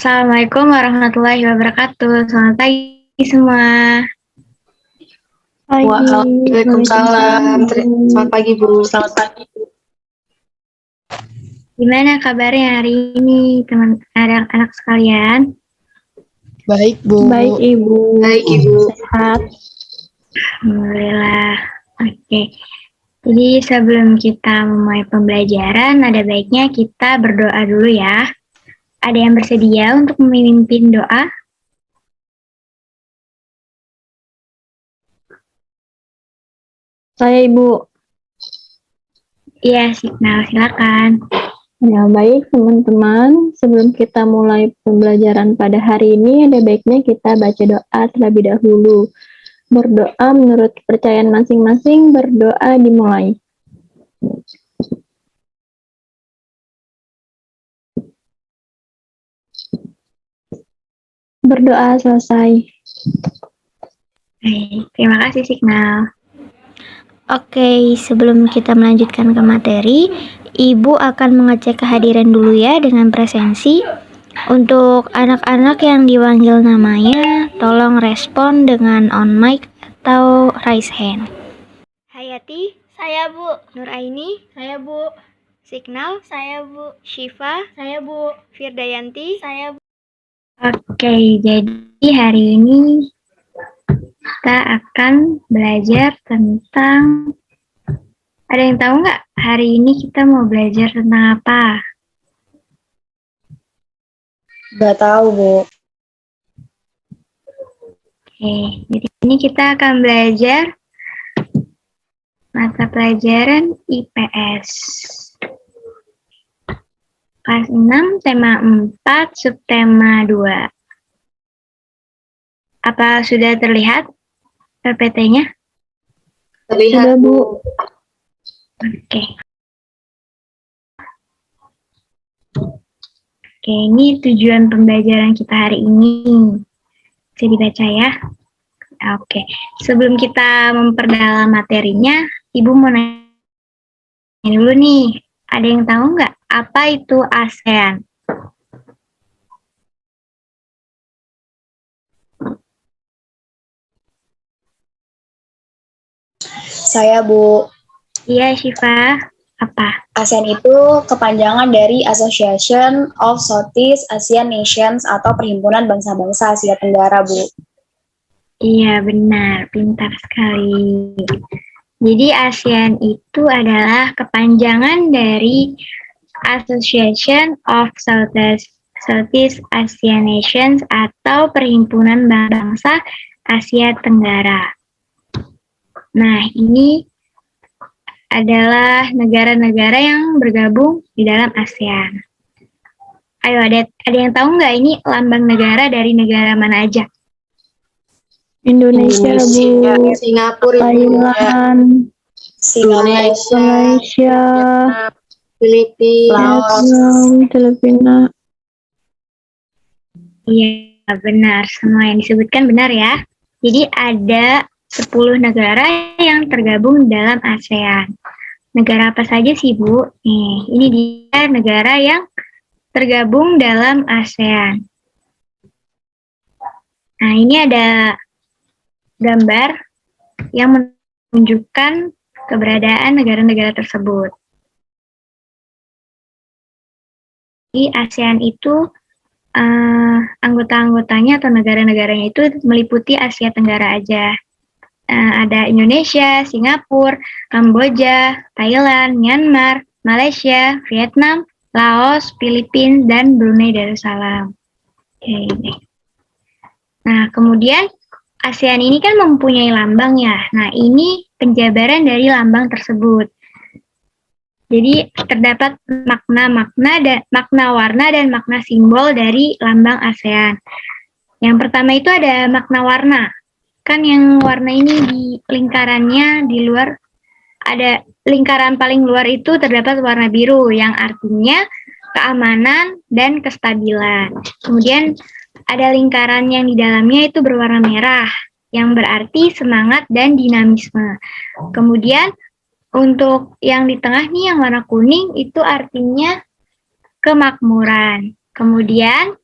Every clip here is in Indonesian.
Assalamualaikum warahmatullahi wabarakatuh. Selamat pagi semua. Waalaikumsalam. Selamat pagi, Bu. Selamat pagi. Gimana kabarnya hari ini, teman anak-anak sekalian? Baik, Bu. Baik, Ibu. Baik, Ibu. Sehat. Alhamdulillah. Oke. Jadi sebelum kita memulai pembelajaran, ada baiknya kita berdoa dulu ya. Ada yang bersedia untuk memimpin doa? Saya, Ibu. Iya, silakan. Ya, baik teman-teman. Sebelum kita mulai pembelajaran pada hari ini, ada baiknya kita baca doa terlebih dahulu. Berdoa menurut kepercayaan masing-masing, berdoa dimulai. Berdoa selesai. Baik, terima kasih Signal. Oke, sebelum kita melanjutkan ke materi, Ibu akan mengecek kehadiran dulu ya dengan presensi. Untuk anak-anak yang dipanggil namanya, tolong respon dengan on mic atau raise hand. Hayati, saya Bu. Nuraini, saya Bu. Signal, saya Bu. Syifa, saya Bu. Firdayanti, saya Bu. Oke, jadi hari ini kita akan belajar tentang, ada yang tahu nggak hari ini kita mau belajar tentang apa? Nggak tahu, Bu. Oke, jadi ini kita akan belajar mata pelajaran IPS. Kelas 6, tema 4, subtema 2. Apa sudah terlihat PPT-nya? Terlihat, Bu. Oke. Oke, ini tujuan pembelajaran kita hari ini. Bisa dibaca ya? Oke. Sebelum kita memperdalam materinya, Ibu mau nanya dulu nih. Ada yang tahu nggak apa itu ASEAN? Saya, Bu. Iya, Syifa. Apa? ASEAN itu kepanjangan dari Association of Southeast Asian Nations atau Perhimpunan Bangsa-Bangsa Asia Tenggara, Bu. Iya, benar. Pintar sekali. Jadi ASEAN itu adalah kepanjangan dari Association of Southeast Asian Nations atau Perhimpunan Bangsa Asia Tenggara. Nah, ini adalah negara-negara yang bergabung di dalam ASEAN. Ayo, ada yang tahu nggak ini lambang negara dari negara mana aja? Indonesia, Bu. Singapura, Thailand, Malaysia, Filipina, Filipina. Iya, benar. Semua yang disebutkan benar ya. Jadi ada 10 negara yang tergabung dalam ASEAN. Negara apa saja sih, Bu? Nih, ini dia negara yang tergabung dalam ASEAN. Nah, ini ada gambar yang menunjukkan keberadaan negara-negara tersebut. Di ASEAN itu anggota-anggotanya atau negara-negaranya itu meliputi Asia Tenggara aja. Ada Indonesia, Singapura, Kamboja, Thailand, Myanmar, Malaysia, Vietnam, Laos, Filipina, dan Brunei Darussalam. Oke. Nah, kemudian ASEAN ini kan mempunyai lambang ya. Nah, ini penjabaran dari lambang tersebut. Jadi terdapat makna warna dan makna simbol dari lambang ASEAN. Yang pertama itu ada makna warna. Kan yang warna ini di lingkarannya di luar, ada lingkaran paling luar itu terdapat warna biru yang artinya keamanan dan kestabilan. Kemudian ada lingkaran yang di dalamnya itu berwarna merah yang berarti semangat dan dinamisme. Kemudian untuk yang di tengah nih yang warna kuning itu artinya kemakmuran. Kemudian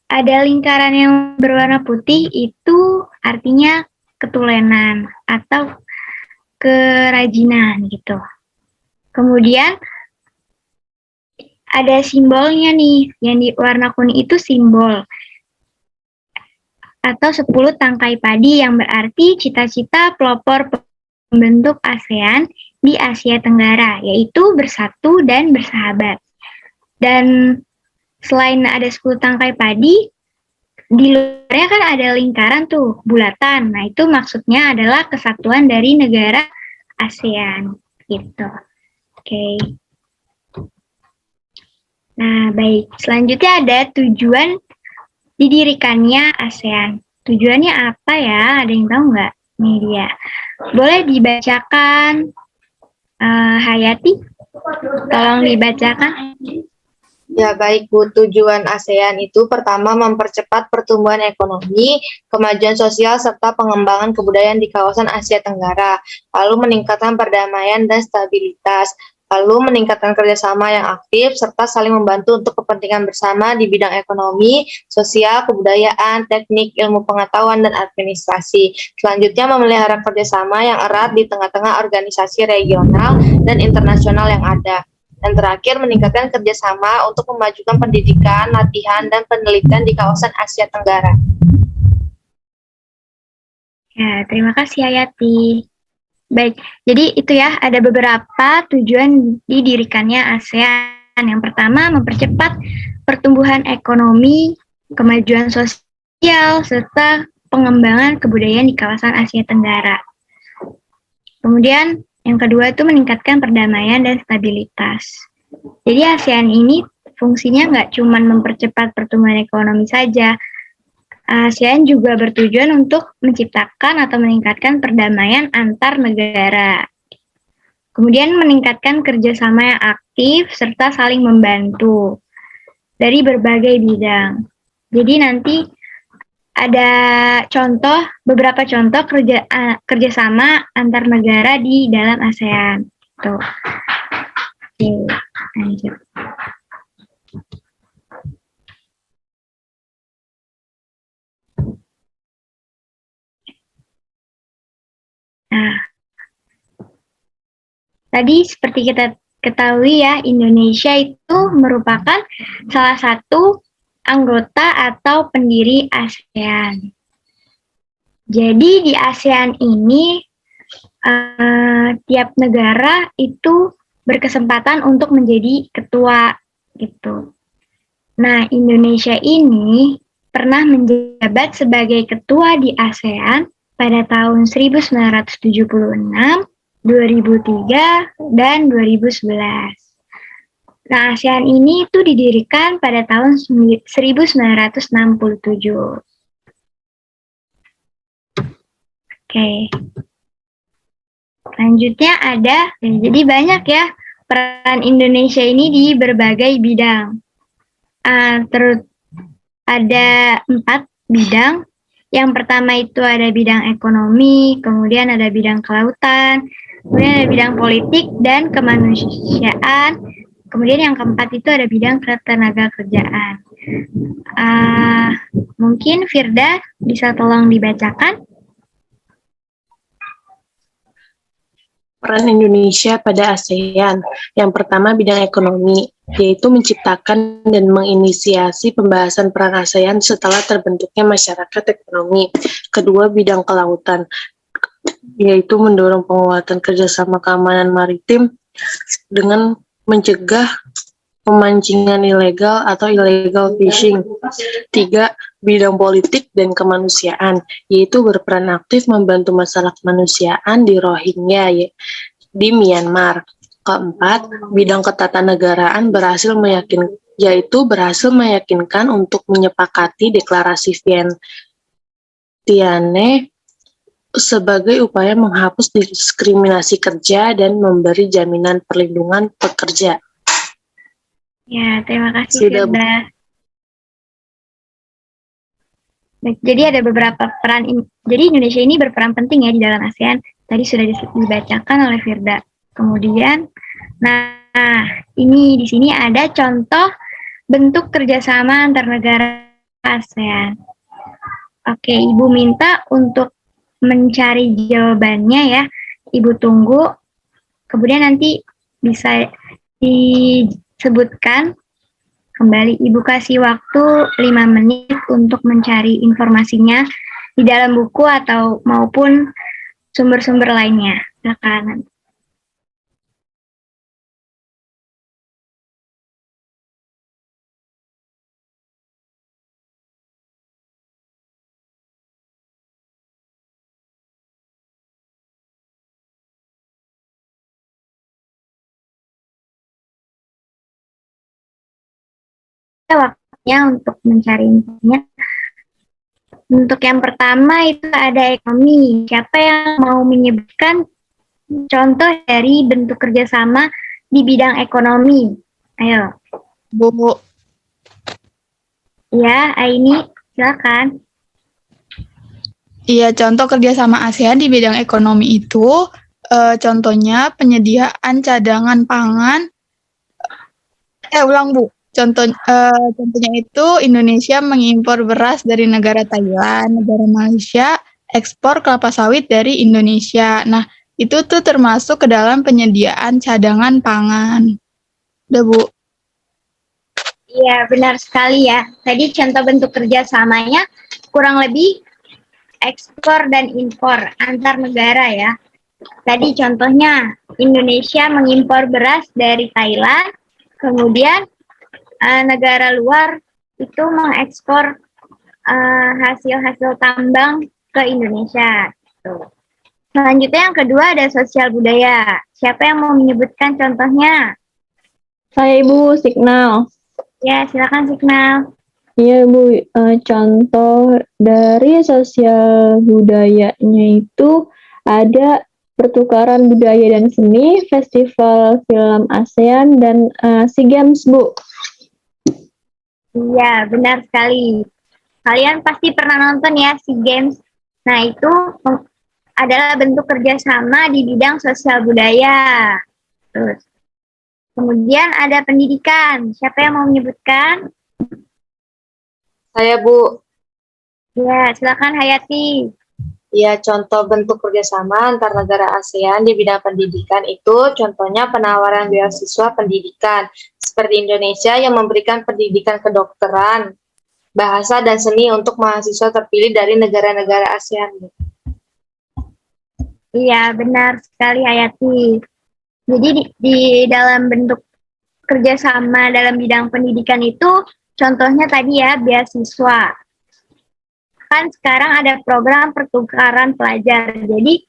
ada lingkaran yang berwarna putih itu artinya ketulenan atau kerajinan gitu. Kemudian ada simbolnya nih, yang di warna kuning itu simbol atau 10 tangkai padi yang berarti cita-cita pelopor pembentuk ASEAN di Asia Tenggara, yaitu bersatu dan bersahabat. Dan selain ada 10 tangkai padi, di luarnya kan ada lingkaran tuh, bulatan. Nah, itu maksudnya adalah kesatuan dari negara ASEAN, gitu. Oke. Nah, baik. Selanjutnya ada tujuan didirikannya ASEAN. Tujuannya apa ya? Ada yang tahu nggak? Ini dia. Boleh dibacakan, Hayati? Tolong dibacakan. Ya baik Bu, tujuan ASEAN itu pertama mempercepat pertumbuhan ekonomi, kemajuan sosial, serta pengembangan kebudayaan di kawasan Asia Tenggara, lalu meningkatkan perdamaian dan stabilitas, lalu meningkatkan kerjasama yang aktif, serta saling membantu untuk kepentingan bersama di bidang ekonomi, sosial, kebudayaan, teknik, ilmu pengetahuan, dan administrasi. Selanjutnya memelihara kerjasama yang erat di tengah-tengah organisasi regional dan internasional yang ada. Dan terakhir, meningkatkan kerjasama untuk memajukan pendidikan, latihan, dan penelitian di kawasan Asia Tenggara. Ya, terima kasih Hayati. Baik, jadi itu ya, ada beberapa tujuan didirikannya ASEAN. Yang pertama, mempercepat pertumbuhan ekonomi, kemajuan sosial, serta pengembangan kebudayaan di kawasan Asia Tenggara. Kemudian, yang kedua itu meningkatkan perdamaian dan stabilitas. Jadi ASEAN ini fungsinya nggak cuma mempercepat pertumbuhan ekonomi saja. ASEAN juga bertujuan untuk menciptakan atau meningkatkan perdamaian antar negara. Kemudian meningkatkan kerjasama yang aktif serta saling membantu dari berbagai bidang. Jadi nanti ada beberapa contoh kerjasama antar negara di dalam ASEAN. Tuh. Oke, lanjut. Nah, tadi seperti kita ketahui ya, Indonesia itu merupakan salah satu anggota atau pendiri ASEAN. Jadi di ASEAN ini tiap negara itu berkesempatan untuk menjadi ketua gitu. Nah, Indonesia ini pernah menjabat sebagai ketua di ASEAN pada tahun 1976, 2003, dan 2011. Nah, ASEAN ini itu didirikan pada tahun 1967. Oke. Selanjutnya ada, jadi banyak ya peran Indonesia ini di berbagai bidang. Terus ada 4 bidang. Yang pertama itu ada bidang ekonomi, kemudian ada bidang kelautan, kemudian ada bidang politik dan kemanusiaan, kemudian yang keempat itu ada bidang ketenagakerjaan. Mungkin Firda bisa tolong dibacakan. Peran Indonesia pada ASEAN. Yang pertama bidang ekonomi, yaitu menciptakan dan menginisiasi pembahasan peran ASEAN setelah terbentuknya masyarakat ekonomi. Kedua bidang kelautan, yaitu mendorong penguatan kerjasama keamanan maritim dengan mencegah pemancingan ilegal atau illegal fishing. 3. Bidang politik dan kemanusiaan, yaitu berperan aktif membantu masalah kemanusiaan di Rohingya di Myanmar. 4. Bidang ketatanegaraan yaitu berhasil meyakinkan untuk menyepakati deklarasi Vientiane sebagai upaya menghapus diskriminasi kerja dan memberi jaminan perlindungan pekerja. Ya, terima kasih Firda. Jadi ada beberapa peran. Jadi Indonesia ini berperan penting ya di dalam ASEAN. Tadi sudah dibacakan oleh Firda. Kemudian, nah ini di sini ada contoh bentuk kerjasama antar negara ASEAN. Oke, Ibu minta untuk mencari jawabannya ya. Ibu tunggu, kemudian nanti bisa disebutkan kembali. Ibu kasih waktu 5 menit untuk mencari informasinya di dalam buku atau maupun sumber-sumber lainnya. Silakan. Waktunya untuk mencari infonya. Untuk yang pertama itu ada ekonomi. Siapa yang mau menyebutkan contoh dari bentuk kerjasama di bidang ekonomi? Ayo. Bu, Ya, Aini, silakan. iya contoh kerjasama ASEAN di bidang ekonomi itu, contohnya penyediaan cadangan pangan. Ulang Bu. Contohnya itu Indonesia mengimpor beras dari negara Thailand, negara Malaysia, ekspor kelapa sawit dari Indonesia. Nah, itu tuh termasuk ke dalam penyediaan cadangan pangan. Udah Bu. Iya, benar sekali ya. Tadi contoh bentuk kerjasamanya kurang lebih ekspor dan impor antar negara ya. Tadi contohnya Indonesia mengimpor beras dari Thailand, kemudian negara luar itu mengekspor hasil-hasil tambang ke Indonesia. Gitu. Selanjutnya yang kedua ada sosial budaya. Siapa yang mau menyebutkan contohnya? Saya Ibu Signal. Ya, silakan Signal. Iya Bu, contoh dari sosial budayanya itu ada pertukaran budaya dan seni, festival film ASEAN, dan SEA Games Bu. Iya, benar sekali. Kalian pasti pernah nonton ya SEA Games. Nah, itu adalah bentuk kerjasama di bidang sosial budaya. Terus, kemudian ada pendidikan. Siapa yang mau menyebutkan? Saya Bu. Ya, silakan Hayati. Ya, contoh bentuk kerjasama antar negara ASEAN di bidang pendidikan itu contohnya penawaran beasiswa pendidikan seperti Indonesia yang memberikan pendidikan kedokteran, bahasa dan seni untuk mahasiswa terpilih dari negara-negara ASEAN. Iya, benar sekali Hayati. Jadi di dalam bentuk kerjasama dalam bidang pendidikan itu contohnya tadi ya beasiswa. Kan sekarang ada program pertukaran pelajar. Jadi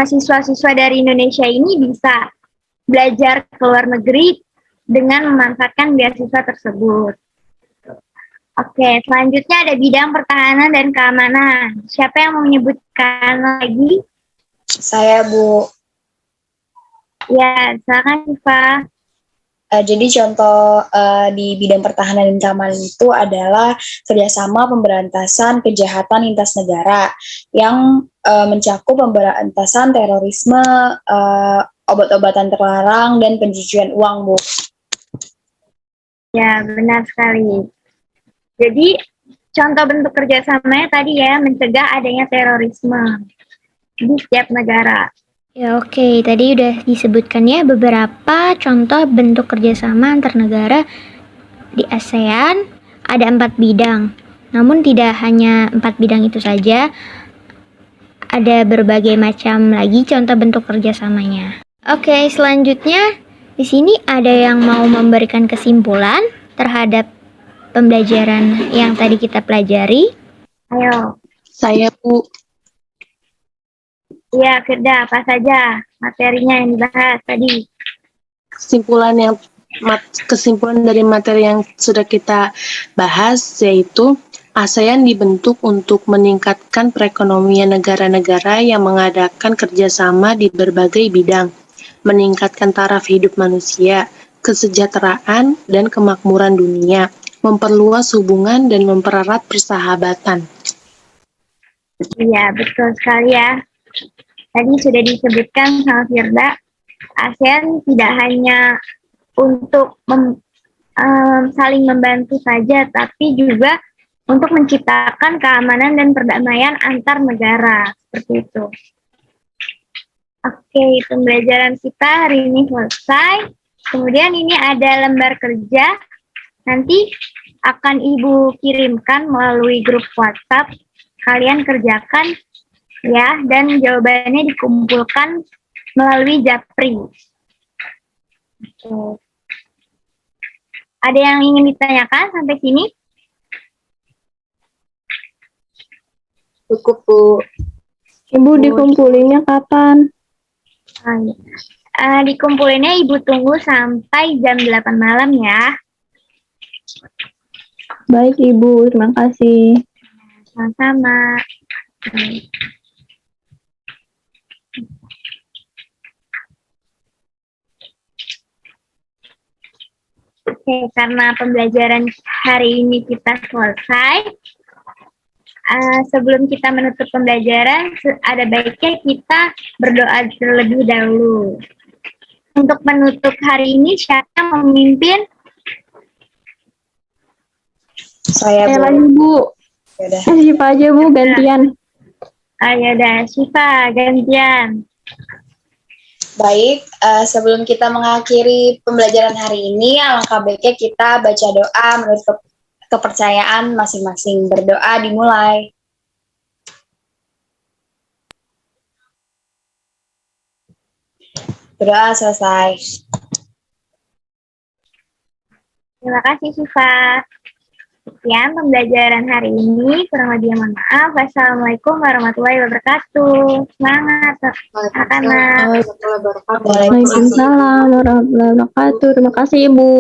siswa-siswa dari Indonesia ini bisa belajar ke luar negeri dengan memanfaatkan beasiswa tersebut. Oke, selanjutnya ada bidang pertahanan dan keamanan. Siapa yang mau menyebutkan lagi? Saya Bu. Ya, silakan Siva. Jadi contoh di bidang pertahanan dan keamanan itu adalah kerjasama pemberantasan kejahatan lintas negara yang mencakup pemberantasan terorisme, obat-obatan terlarang, dan pencucian uang, Bu. Ya, benar sekali. Jadi, contoh bentuk kerjasamanya tadi ya, mencegah adanya terorisme di setiap negara. Ya oke, tadi udah disebutkan ya beberapa contoh bentuk kerjasama antar negara di ASEAN. Ada 4 bidang, namun tidak hanya 4 bidang itu saja, ada berbagai macam lagi contoh bentuk kerjasamanya. Oke, selanjutnya di sini ada yang mau memberikan kesimpulan terhadap pembelajaran yang tadi kita pelajari. Ayo. Saya Bu. Iya, Firda, apa saja materinya yang dibahas tadi? Kesimpulan dari materi yang sudah kita bahas yaitu ASEAN dibentuk untuk meningkatkan perekonomian negara-negara yang mengadakan kerjasama di berbagai bidang, meningkatkan taraf hidup manusia, kesejahteraan, dan kemakmuran dunia, memperluas hubungan dan mempererat persahabatan. Iya, betul sekali ya. Tadi sudah disebutkan sama Firda, ASEAN tidak hanya untuk saling membantu saja, tapi juga untuk menciptakan keamanan dan perdamaian antar negara. Seperti itu. Oke, pembelajaran kita hari ini selesai. Kemudian ini ada lembar kerja. Nanti akan Ibu kirimkan melalui grup WhatsApp. Kalian kerjakan ya, dan jawabannya dikumpulkan melalui Japri. Oke. Ada yang ingin ditanyakan sampai sini? Cukup, Bu. Ibu dikumpulinnya kapan? Dikumpulinnya Ibu tunggu sampai jam 8 malam ya. Baik Ibu, terima kasih. Sama-sama. Oke, karena pembelajaran hari ini kita selesai, sebelum kita menutup pembelajaran, ada baiknya kita berdoa terlebih dahulu. Untuk menutup hari ini, siapa yang memimpin? Saya Lagi Bu. Yaudah. Syifa aja Bu, gantian. Ya udah, Syifa gantian. Baik, sebelum kita mengakhiri pembelajaran hari ini, alangkah baiknya kita baca doa menurut kepercayaan masing-masing. Berdoa dimulai. Berdoa selesai. Terima kasih Syifa. Sekian pembelajaran hari ini. Kurang lebih mohon maaf. Wassalamualaikum warahmatullahi wabarakatuh. Semangat anak-anak. Waalaikumsalam warahmatullahi wabarakatuh. Terima kasih Ibu.